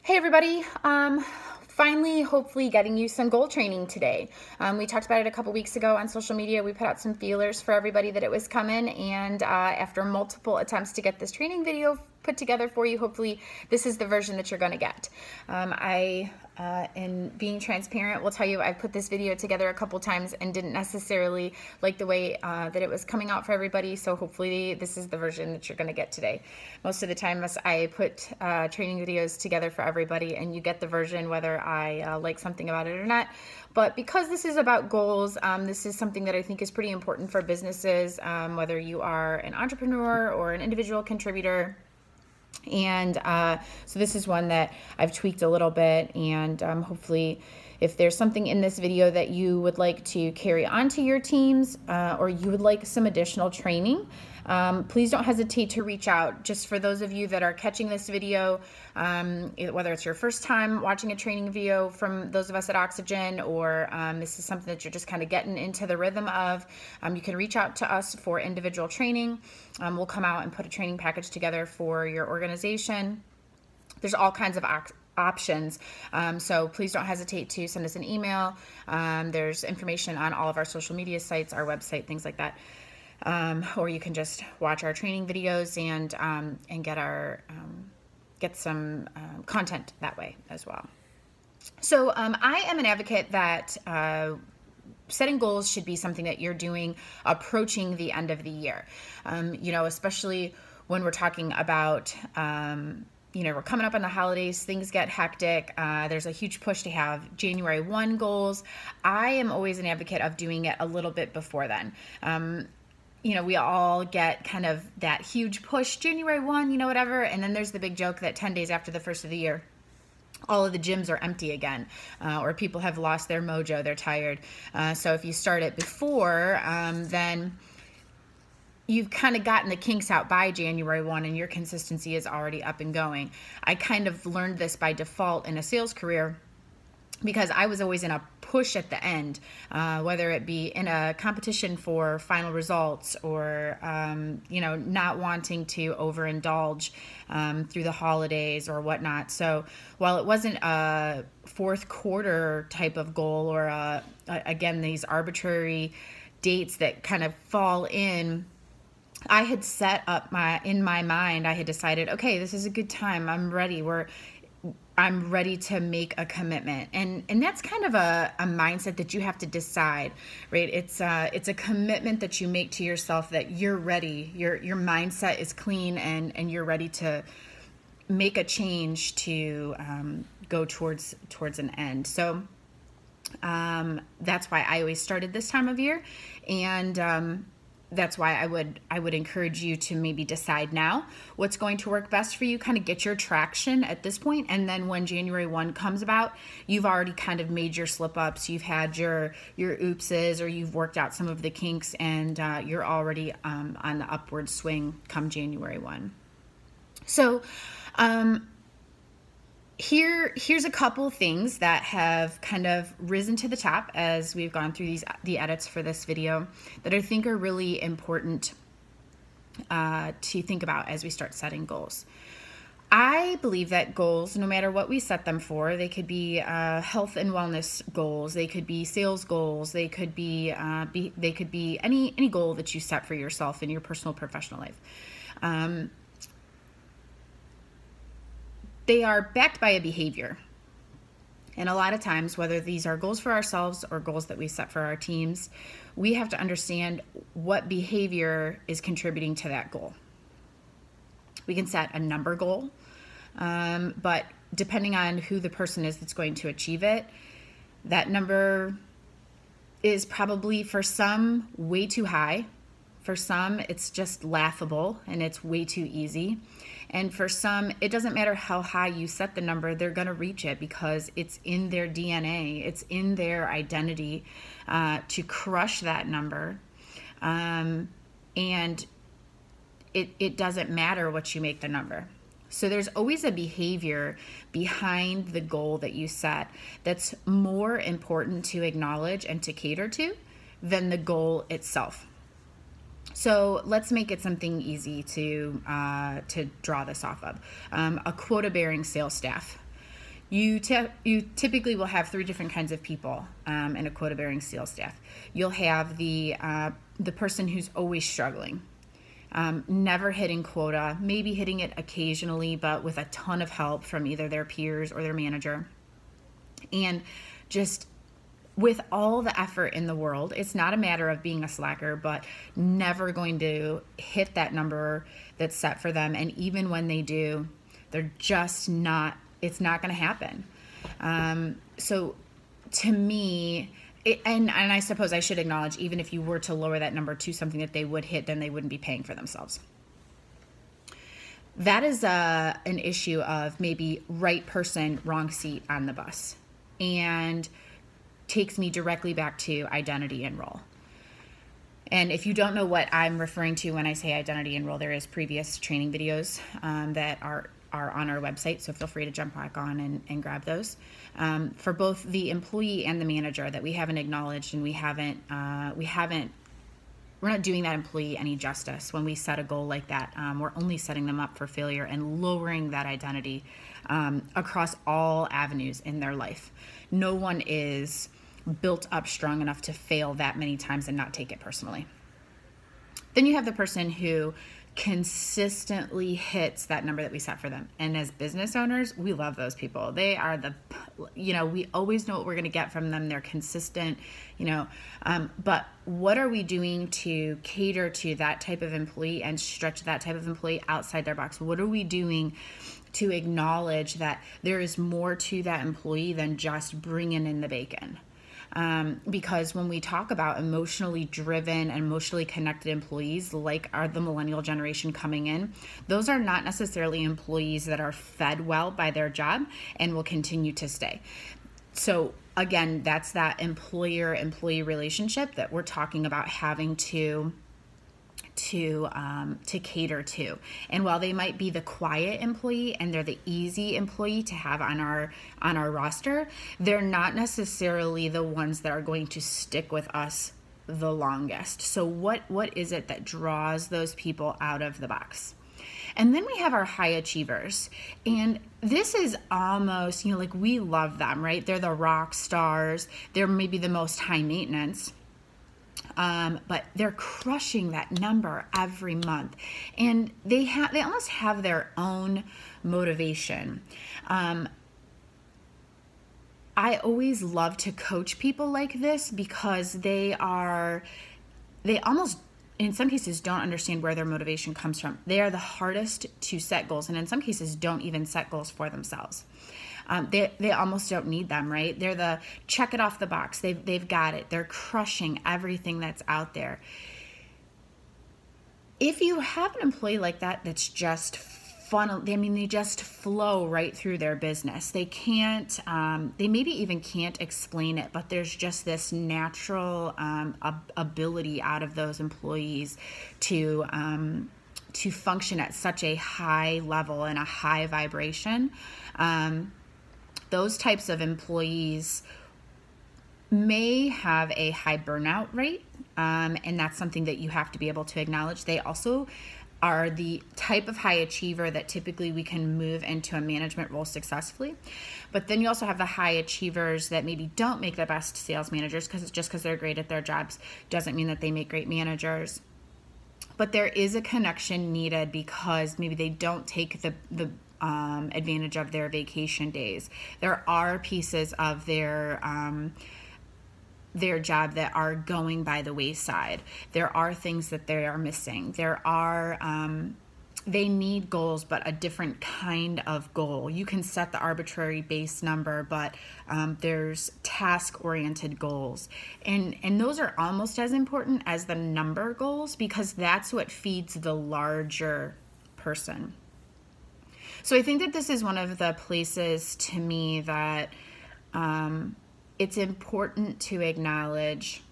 Hey everybody, finally hopefully getting you some goal training today. We talked about it a couple weeks ago on social media. We put out some feelers for everybody that it was coming, and after multiple attempts to get this training video put together for you, hopefully this is the version that you're going to get. In being transparent, will tell you I put this video together a couple times and didn't necessarily like the way that it was coming out for everybody, so hopefully this is the version that you're going to get today. Most of the time I put training videos together for everybody and you get the version whether I like something about it or not. But because this is about goals, this is something that I think is pretty important for businesses, whether you are an entrepreneur or an individual contributor. And so this is one that I've tweaked a little bit, and hopefully if there's something in this video that you would like to carry on to your teams or you would like some additional training, please don't hesitate to reach out. Just for those of you that are catching this video, whether it's your first time watching a training video from those of us at Oxygen, or this is something that you're just kind of getting into the rhythm of, you can reach out to us for individual training. We'll come out and put a training package together for your organization. There's all kinds of options, so please don't hesitate to send us an email. There's information on all of our social media sites, our website, things like that. Or you can just watch our training videos and get some content that way as well. So I am an advocate that setting goals should be something that you're doing approaching the end of the year. Especially when we're talking about we're coming up on the holidays, things get hectic. There's a huge push to have January 1 goals. I am always an advocate of doing it a little bit before then. We all get kind of that huge push, January 1, whatever. And then there's the big joke that 10 days after the first of the year, all of the gyms are empty again, or people have lost their mojo, they're tired. So if you start it before, then you've kind of gotten the kinks out by January 1 and your consistency is already up and going. I kind of learned this by default in a sales career, because I was always in a push at the end, whether it be in a competition for final results or, not wanting to overindulge through the holidays or whatnot. So while it wasn't a fourth quarter type of goal or, again, these arbitrary dates that kind of fall in, I had set up in my mind, I had decided, okay, this is a good time. I'm ready. I'm ready to make a commitment. And that's kind of a mindset that you have to decide, right? It's a commitment that you make to yourself that you're ready. Your mindset is clean and you're ready to make a change to go towards an end. So that's why I always started this time of year. And that's why I would encourage you to maybe decide now what's going to work best for you, kind of get your traction at this point, and then when January 1 comes about, you've already kind of made your slip-ups, you've had your oopses, or you've worked out some of the kinks, and you're already on the upward swing come January 1. So Here's a couple things that have kind of risen to the top as we've gone through the edits for this video that I think are really important to think about as we start setting goals. I believe that goals, no matter what we set them for, they could be health and wellness goals, they could be sales goals, they could be any goal that you set for yourself in your personal, professional life. They are backed by a behavior. And a lot of times, whether these are goals for ourselves or goals that we set for our teams, we have to understand what behavior is contributing to that goal. We can set a number goal, but depending on who the person is that's going to achieve it, that number is probably for some way too high. For some, it's just laughable and it's way too easy. And for some, it doesn't matter how high you set the number, they're going to reach it because it's in their DNA, it's in their identity to crush that number. And it doesn't matter what you make the number. So there's always a behavior behind the goal that you set that's more important to acknowledge and to cater to than the goal itself. So let's make it something easy to draw this off of. A quota-bearing sales staff. You typically will have three different kinds of people in a quota-bearing sales staff. You'll have the person who's always struggling, never hitting quota, maybe hitting it occasionally, but with a ton of help from either their peers or their manager. And just with all the effort in the world, it's not a matter of being a slacker, but never going to hit that number that's set for them. And even when they do, they're just not, it's not going to happen. So to me, and I suppose I should acknowledge, even if you were to lower that number to something that they would hit, then they wouldn't be paying for themselves. That is an issue of maybe right person, wrong seat on the bus, and takes me directly back to identity and role. And if you don't know what I'm referring to when I say identity and role, there is previous training videos that are on our website, so feel free to jump back on and grab those. For both the employee and the manager, that we haven't acknowledged, and we're not doing that employee any justice when we set a goal like that. We're only setting them up for failure and lowering that identity across all avenues in their life. No one is built up strong enough to fail that many times and not take it personally. Then you have the person who consistently hits that number that we set for them. And as business owners, we love those people. They are we always know what we're going to get from them. They're consistent, but what are we doing to cater to that type of employee and stretch that type of employee outside their box? What are we doing to acknowledge that there is more to that employee than just bringing in the bacon? Because when we talk about emotionally driven and emotionally connected employees, like are the millennial generation coming in, those are not necessarily employees that are fed well by their job and will continue to stay. So again, that's that employer-employee relationship that we're talking about having to cater to. And while they might be the quiet employee and they're the easy employee to have on our roster, they're not necessarily the ones that are going to stick with us the longest. So what is it that draws those people out of the box? And then we have our high achievers. And this is almost, we love them, right? They're the rock stars. They're maybe the most high maintenance. But they're crushing that number every month, and they almost have their own motivation. I always love to coach people like this because they almost, in some cases, don't understand where their motivation comes from. They are the hardest to set goals, and in some cases don't even set goals for themselves. They almost don't need them, right? They're the check it off the box. They've got it. They're crushing everything that's out there. If you have an employee like that, that's just fun. They just flow right through their business. They can't, they maybe even can't explain it, but there's just this natural ability out of those employees to function at such a high level and a high vibration. Those types of employees may have a high burnout rate, and that's something that you have to be able to acknowledge. They also are the type of high achiever that typically we can move into a management role successfully. But then you also have the high achievers that maybe don't make the best sales managers, because they're great at their jobs doesn't mean that they make great managers. But there is a connection needed because maybe they don't take the advantage of their vacation days. There are pieces of their job that are going by the wayside. There are things that they are missing. There are they need goals, but a different kind of goal. You can set the arbitrary base number, but there's task-oriented goals. And those are almost as important as the number goals, because that's what feeds the larger person. So I think that this is one of the places to me that it's important to acknowledge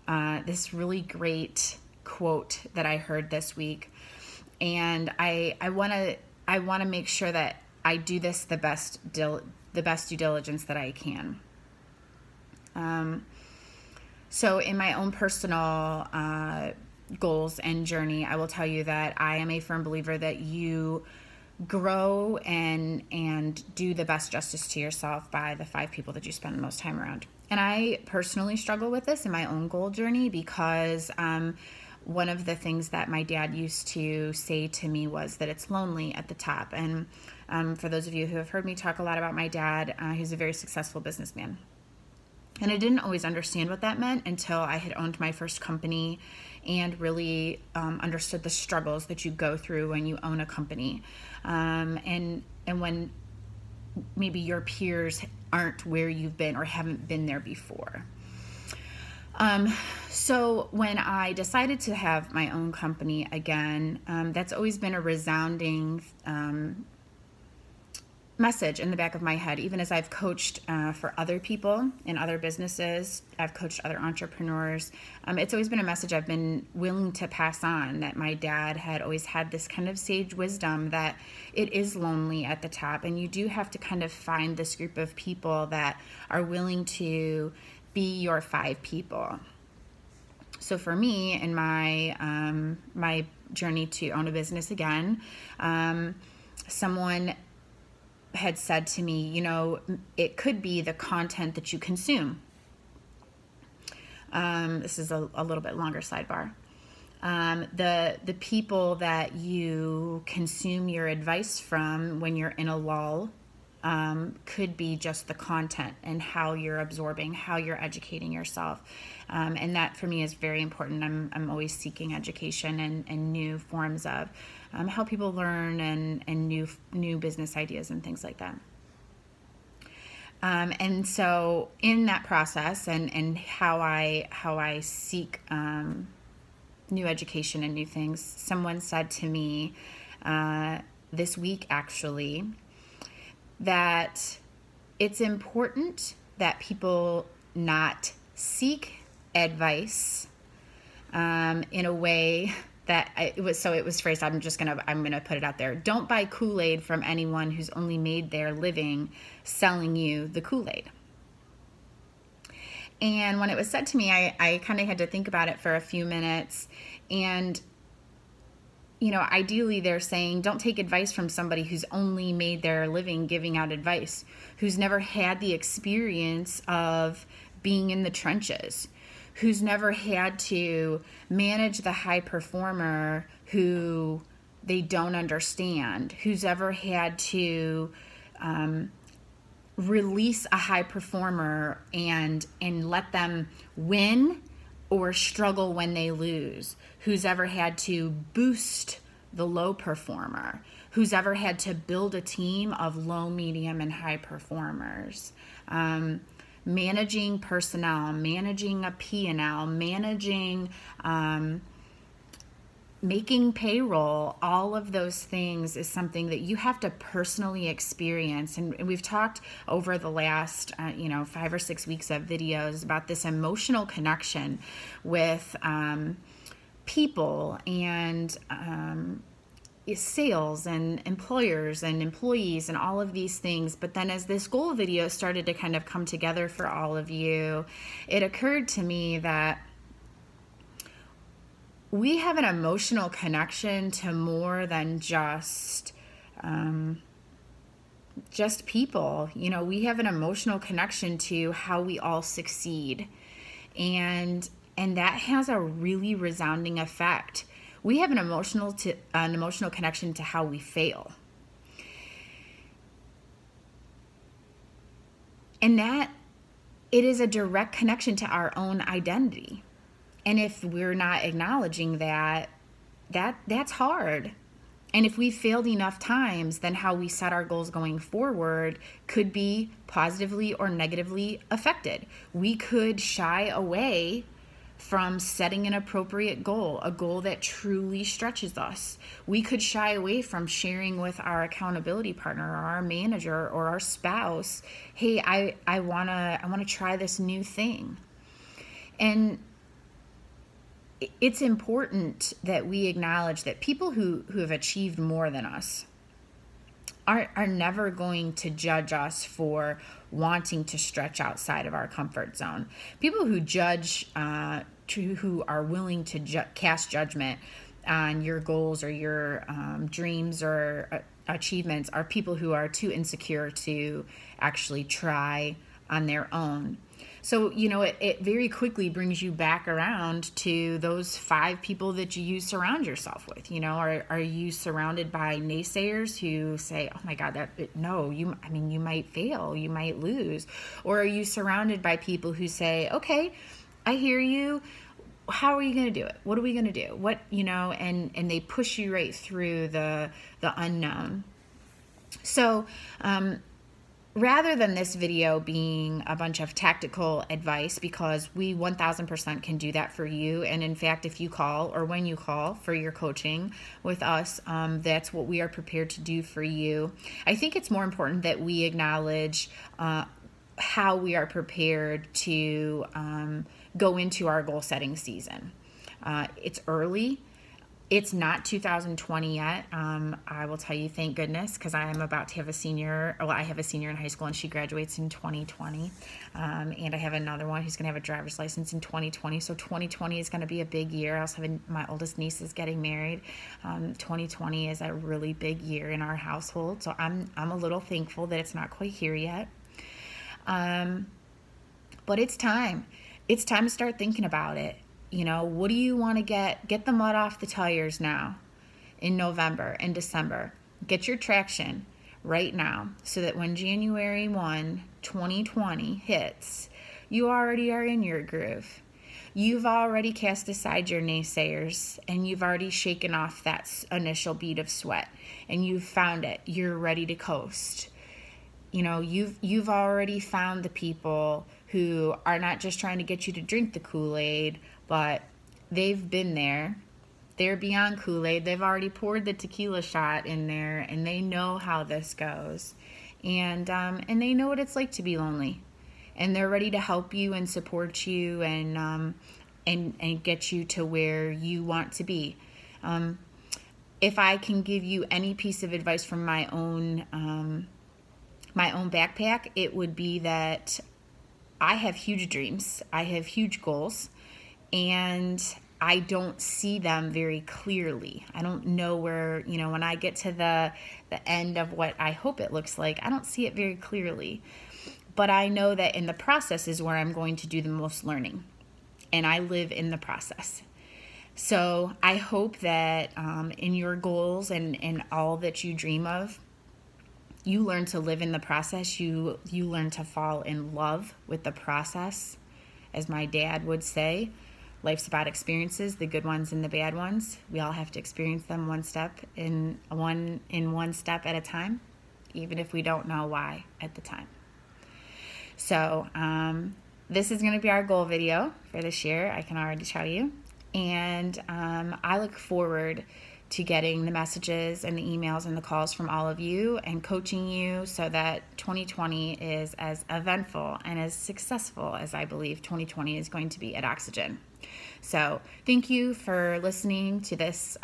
this really great quote that I heard this week. And I want to make sure that I do this the best due diligence that I can. So in my own personal goals and journey, I will tell you that I am a firm believer that you grow and do the best justice to yourself by the 5 people that you spend the most time around. And I personally struggle with this in my own goal journey because one of the things that my dad used to say to me was that it's lonely at the top. And for those of you who have heard me talk a lot about my dad, he's a very successful businessman. And I didn't always understand what that meant until I had owned my first company and really understood the struggles that you go through when you own a company. And when maybe your peers aren't where you've been or haven't been there before. So when I decided to have my own company again, that's always been a resounding message in the back of my head, even as I've coached for other people in other businesses. I've coached other entrepreneurs. It's always been a message I've been willing to pass on, that my dad had always had this kind of sage wisdom that it is lonely at the top, and you do have to kind of find this group of people that are willing to be your 5 people. So for me, in my my journey to own a business again, someone had said to me, you know, it could be the content that you consume. This is a little bit longer sidebar. The people that you consume your advice from when you're in a lull could be just the content and how you're absorbing, how you're educating yourself. And that for me is very important. I'm always seeking education and new forms of how people learn and new business ideas and things like that. And so in that process and how I seek new education and new things, someone said to me this week actually that it's important that people not seek advice in a way that it was phrased. I'm gonna put it out there. Don't buy Kool-Aid from anyone who's only made their living selling you the Kool-Aid. And when it was said to me, I kind of had to think about it for a few minutes. And you know, ideally they're saying don't take advice from somebody who's only made their living giving out advice, who's never had the experience of being in the trenches, who's never had to manage the high performer who they don't understand, who's ever had to release a high performer and let them win or struggle when they lose, who's ever had to boost the low performer, who's ever had to build a team of low, medium, and high performers. Managing personnel, managing a P&L, managing, making payroll, all of those things is something that you have to personally experience. And we've talked over the last, 5 or 6 weeks of videos about this emotional connection with people and sales and employers and employees and all of these things. But then as this goal video started to kind of come together for all of you, it occurred to me that we have an emotional connection to more than just people. You know, we have an emotional connection to how we all succeed. And that has a really resounding effect. We have an emotional connection to how we fail. And that it is a direct connection to our own identity. And if we're not acknowledging that's hard. And if we failed enough times, then how we set our goals going forward could be positively or negatively affected. We could shy away from setting an appropriate goal, a goal that truly stretches us. We could shy away from sharing with our accountability partner or our manager or our spouse, hey, I wanna try this new thing. And it's important that we acknowledge that people who have achieved more than us are never going to judge us for wanting to stretch outside of our comfort zone. People who judge, who are willing to cast judgment on your goals or your dreams or achievements are people who are too insecure to actually try on their own. So, you know, it very quickly brings you back around to those 5 people that you surround yourself with. You know, are you surrounded by naysayers who say, oh my God, no, you might fail, you might lose? Or are you surrounded by people who say, okay, I hear you. How are you going to do it? What are we going to do? What, you know, and they push you right through the unknown. So, rather than this video being a bunch of tactical advice, because we 1000% can do that for you. And in fact, if you call or when you call for your coaching with us, that's what we are prepared to do for you. I think it's more important that we acknowledge how we are prepared to go into our goal setting season. It's early. It's not 2020 yet. I will tell you, thank goodness, because I am about to have a senior. Well, I have a senior in high school, and she graduates in 2020. And I have another one who's going to have a driver's license in 2020. So 2020 is going to be a big year. I also have my oldest niece is getting married. 2020 is a really big year in our household. So I'm a little thankful that it's not quite here yet. But it's time. It's time to start thinking about it. You know, what do you want to get the mud off the tires now in November and December. Get your traction right now so that when January 1, 2020 hits, you already are in your groove. You've already cast aside your naysayers, and you've already shaken off that initial bead of sweat, and you've found it. You're ready to coast. You know, you've already found the people who are not just trying to get you to drink the Kool-Aid, but they've been there. They're beyond Kool-Aid. They've already poured the tequila shot in there, and they know how this goes. And they know what it's like to be lonely. And they're ready to help you and support you and get you to where you want to be. If I can give you any piece of advice from my own backpack, it would be that I have huge dreams. I have huge goals, and I don't see them very clearly. I don't know where, you know, when I get to the end of what I hope it looks like, I don't see it very clearly. But I know that in the process is where I'm going to do the most learning, and I live in the process. So I hope that in your goals and all that you dream of, you learn to live in the process. You learn to fall in love with the process. As my dad would say, life's about experiences, the good ones and the bad ones. We all have to experience them one step at a time, even if we don't know why at the time. So this is going to be our goal video for this year, I can already tell you. And I look forward to getting the messages and the emails and the calls from all of you and coaching you so that 2020 is as eventful and as successful as I believe 2020 is going to be at Oxygen. So thank you for listening to this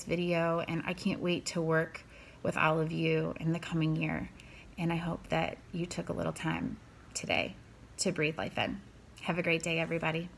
video, and I can't wait to work with all of you in the coming year. And I hope that you took a little time today to breathe life in. Have a great day, everybody.